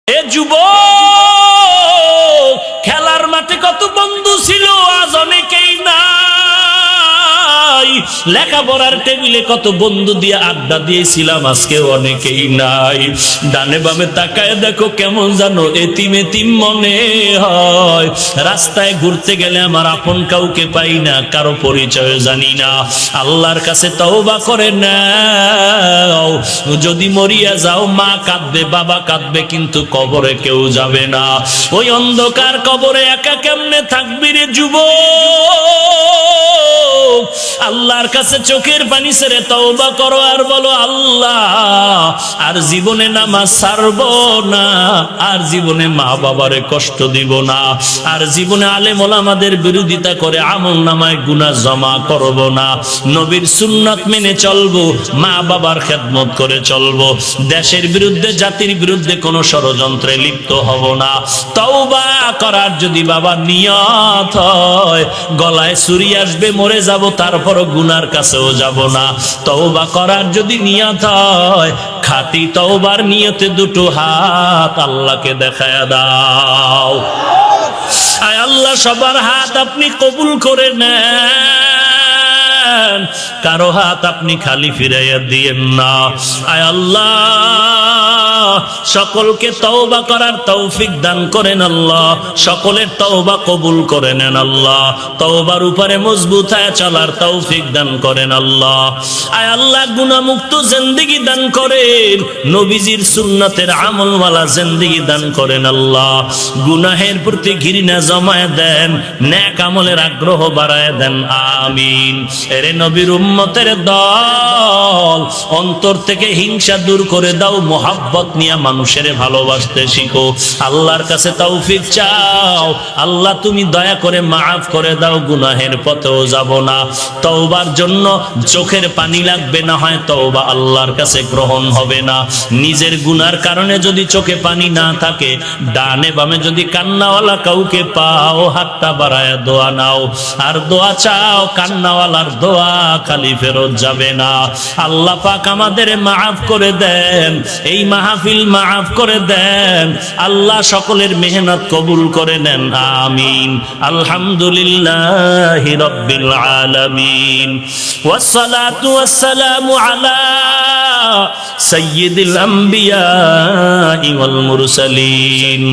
এ যুবক, খেলার মাঠে কত বন্ধু ছিল, আজ অনেকেই নাই। লেখাপড়ার টেবিলে কত বন্ধু দিয়ে আড্ডা দিয়েছিলাম, আজকে অনেকেই নাই। ডানে বামে তাকায় দেখো কেমন জানো এতিম এতিম মনে হয়। রাস্তায় ঘুরতে গেলে আমার আপন কাউকে পাই না, কারো পরিচয় জানি না। আল্লাহর কাছে তওবা করে নাও। যদি মরিয়া যাও মা কাঁদবে, বাবা কাঁদবে, কিন্তু কবরে কেউ যাবে না। ওই অন্ধকার কবরে একা কেমনে থাকবি রে যুবক? আল্লাহর কাছে চোখের পানি ছেড়ে তওবা করো আর বলো, আল্লাহ আর জীবনে নামাজ ছাড়বো না, আর জীবনে মা বাবারে কষ্ট দিব না, আর জীবনে আলেম ওলামাদের বিরোধিতা করে আমল নামায় গুনাহ জমা করব না। নবীর সুন্নাত মেনে চলবো, মা বাবার খেদমত করে চলবো, দেশের বিরুদ্ধে জাতির বিরুদ্ধে কোনো ষড়যন্ত্রে লিপ্ত হব না। তওবা করার যদি বাবা নিয়ত হয়, গলায় ছুরি আসবে মরে যাব, তারপরও গুনার কাছেও যাব না। তওবা করার যদি নিয়ত হয়, খাঁটি তওবার নিয়তে দুটো হাত আল্লাহকে দেখায়া দাও। আয় আল্লাহ, সবার হাত আপনি কবুল করে নেন, কারো হাত আপনি খালি ফিরাইয়া দিয়েন না। আয় আল্লাহ, সকলকে তওবা করার তৌফিক দান করেন আল্লাহ, সকলের তওবা কবুল করে নেন আল্লাহ, তওবার উপরে মজবুত হয়ে চলার তৌফিক দান করেন আল্লাহ। আয় আল্লাহ, গুনাহমুক্ত জিন্দেগি দান করেন, নবীজির সুন্নাতের আমলওয়ালা জিন্দেগি দান করেন আল্লাহ। গুনাহের প্রতি ঘৃণা জমায় দেন, নেক আমলের আগ্রহ বাড়ায় দেন, আমিন। এরে নবীর উম্মতের দল, অন্তর থেকে হিংসা দূর করে দাও, মোহাব্বত নিয়ে মানুষের ভালোবাসতে শিখো। আল্লাহর কাছে তৌফিক চাও, আল্লাহ তুমি দয়া করে মাফ করে দাও, গুনাহের পথেও যাব না। তওবার জন্য চোখের পানি লাগবে, না হয় তওবা আল্লাহর কাছে গ্রহণ হবে না। নিজের গুনার কারণে যদি চোখে পানি না থাকে, ডানে বামে যদি কান্নাওয়ালা কাউকে পাও, হাতটা বাড়ায় দোয়া নাও, আর দোয়া চাও, কান্নাওয়ালার দোয়া খালি ফেরত যাবে না। আল্লাহ পাক আমাদের মাফ করে দেন, এই মাহফিল মাফ করে দেন, আল্লাহ সকলের মেহনত কবুল করে নেন, আমিন। আলহামদুলিল্লাহি রাব্বিল আলামিন, ওয়াসসালাতু ওয়াসসালামু আলা সাইয়্যিদিল আমবিয়া ওয়াল মুরসালিন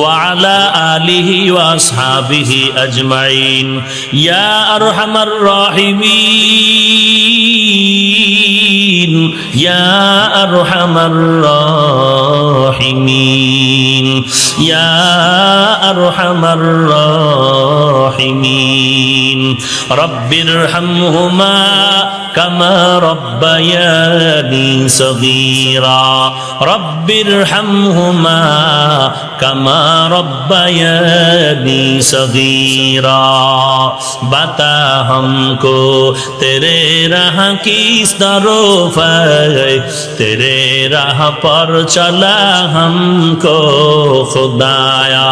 وعلى آله وأصحابه أجمعين يا أرحم الراحمين يا أرحم الراحمين يا أرحم الراحمين رب ارحمهما كما ربياني صغيرا رب ارحمهما كما ربياني صغيرا बता हमको तेरे राह किस तरफ है तेरे राह पर चला हमको खुदाया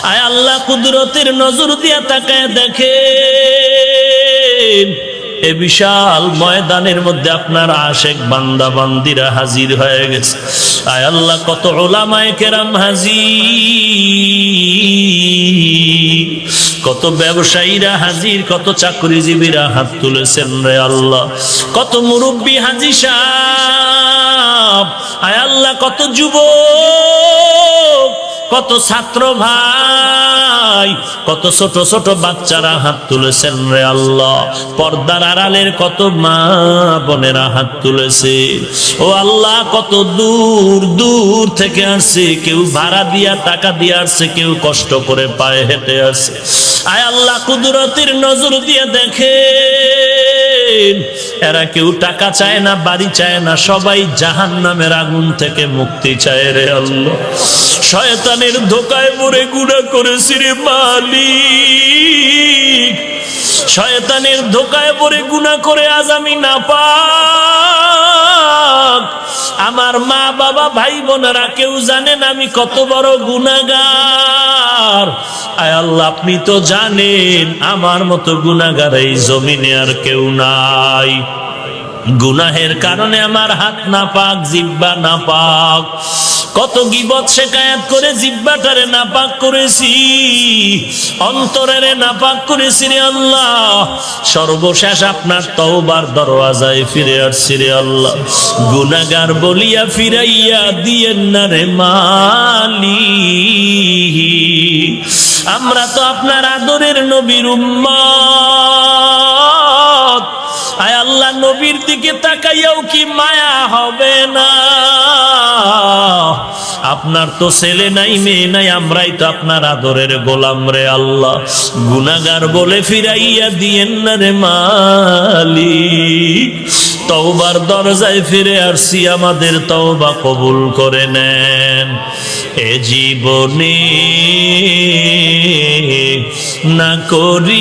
आय अल्लाह कुदरतेर नजर दिया ताकाय देखें এ বিশাল ময়দানের মধ্যে আপনার আশেক বান্দা বান্দিরা হাজির হয়ে গেছে। আয় আল্লাহ, কত উলামায়ে কেরাম হাজির, কত ব্যবসায়ীরা হাজির, কত চাকরিজীবীরা হাত তুলেছেন রে আল্লাহ, কত মুরব্বী হাজি সাহেব, আয় আল্লাহ, কত যুবক, কত ছাত্র ভাই, কত ছোট ছোট বাচ্চারা হাত তুলেছেন রে আল্লাহ, পর্দার আড়ালের কত মা বোনেরা হাত তুলেছে। ও আল্লাহ, কত দূর দূর থেকে আসছে, কেউ ভাড়া দিয়া টাকা দিয়ে আসছে, কেউ কষ্ট করে পায়ে হেঁটে আসছে। আয় আল্লাহ, কুদরতের নজর দিয়ে দেখেন, এরা কেউ টাকা চায় না, বাড়ি চায় না, সবাই জাহান্নামের আগুন থেকে মুক্তি চায় রে আল্লাহ। শয়তানের ধোকায় পড়ে গুনাহ করেছি রে মালিক, শয়তানের ধোকায় পড়ে গুনাহ করে আজ আমি নাপাক। আমার মা বাবা ভাই বোনেরা কেউ জানেন আমি কত বড় গুনাহগার। আয় আল্লাহ, আপনি তো জানেন আমার মতো গুনাহগার এই জমিনে আর কেউ নাই। গুনাহের কারণে আমার হাত নাপাক, জিহ্বা নাপাক। কত গীবত শিকায়াত করে জিহ্বাটারে নাপাক করেছি, অন্তরেরে নাপাক করেছি রে আল্লাহ। সর্বশেষ আপনার তওবার দরওয়াজায় ফিরে আসছি রে আল্লাহ। গুনাহগার বলিয়া ফিরাইয়া দিয়েন না রে মালিক। আমরা তো আপনার আদরের নবীর উম্মত। আয় আল্লাহ, নবীর দিকে তাকাইয়াও কি মায়া হবে না? আপনার তো ছেলে নাই, মেয়ে নাই, আমরাই তো আপনার আদরের গোলাম রে আল্লাহ। গুনাহগার বলে ফিরাইয়া দিয়েন না রে মালিক। তওবার দরজায় ফিরে আসছি, আমাদের তওবা কবুল করে নেন। এ জীবনে না করিলাম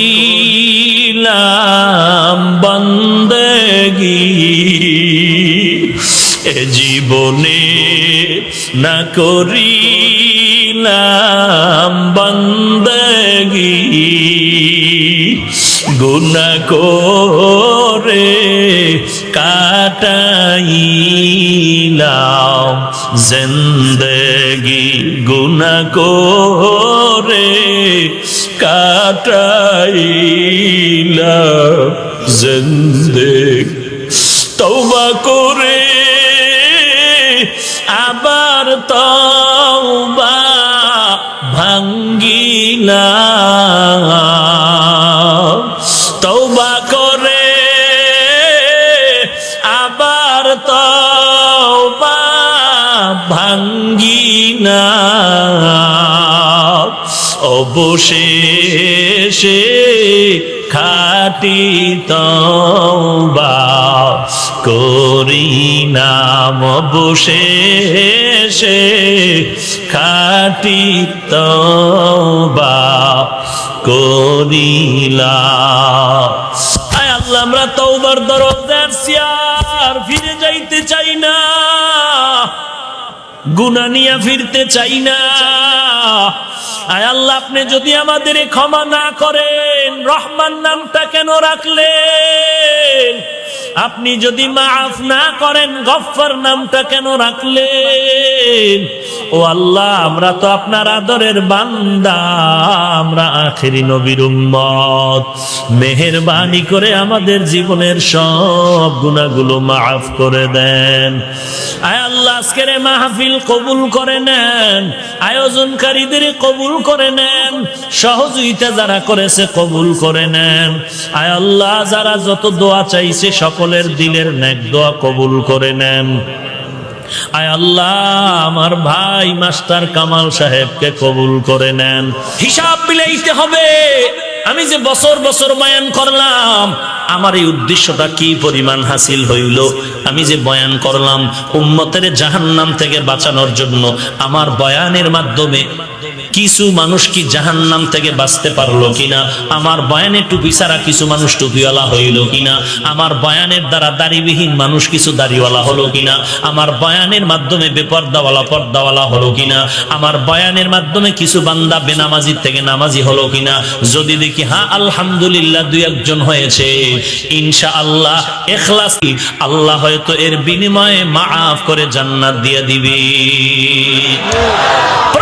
বন্দেগী, এ জীবনে না করিলাম বন্দেগী, গুনাহ করে কাটাইলাম জিন্দেগি, গুনাহ করে কাটাইলাম জিন্দেগি। তওবা করে আবার তওবা ভাঙ্গিলাম, তওবা করে আবার তওবা ভাঙ্গিলাম। অবশেষে খাঁটি তওবা করিলাম, অবশেষে খাঁটি তওবা করিলাম। আয় আল্লাহ, আমরা তওবার দরজায় আসছি, আর ফিরে যাইতে চাই না, গুনাহ নিয়ে ফিরতে চাই না। আয় আল্লাহ, আপনি যদি আমাদের ক্ষমা না করেন, রহমান নামটা কেন রাখলেন? আপনি যদি মাফ না করেন, গফফার নামটা কেন রাখলেন? ও আল্লাহ, আমরা তো আপনার আদরের বান্দা, আমরা আখেরি নবীর উম্মত। মেহেরবানি করে আমাদের জীবনের সব গুনাহগুলো মাফ করে দেন। আয় আল্লাহ, আজকের মাহফিল কবুল করে নেন, আয়োজনকারীদের কবুল করে নেন, সহযোগিতা যারা করেছে কবুল করে নেন। আয় আল্লাহ, যারা যত দোয়া চাইছে সকলের দিলের নেক দোয়া কবুল করে নেন। আয় আল্লাহ, আমার ভাই মাস্টার কামাল সাহেবকে কবুল করে নেন। হিসাব মিলাইতে হবে, আমি যে বছর বছর বয়ান করলাম, আমার এই উদ্দেশ্যটা কি পরিমাণ হাসিল হইল? আমি যে বয়ান করলাম উম্মতের জাহান্নাম থেকে বাঁচানোর জন্য, আমার বয়ানের মাধ্যমে কিছু মানুষ কি জাহান্নাম থেকে বাঁচতে পারলো কিনা? আমার বয়ানে টুপি ছাড়া কিছু মানুষ টুপিওয়ালা হইল কিনা? আমার বয়ানের দ্বারা দাড়িবিহীন মানুষ কিছু দাড়িওয়ালা হলো কিনা? আমার বয়ানের মাধ্যমে বেপর্দাওয়ালা পর্দাওয়ালা হলো কিনা? আমার বয়ানের মাধ্যমে কিছু বান্দা বেনামাজি থেকে নামাজি হলো কিনা? যদি দেখি হ্যাঁ আলহামদুলিল্লাহ দুই একজন হয়েছে, ইনশাআল্লাহ ইখলাস, আল্লাহ হয়তো এর বিনিময়ে মাফ করে জান্নাত দিয়ে দিবে।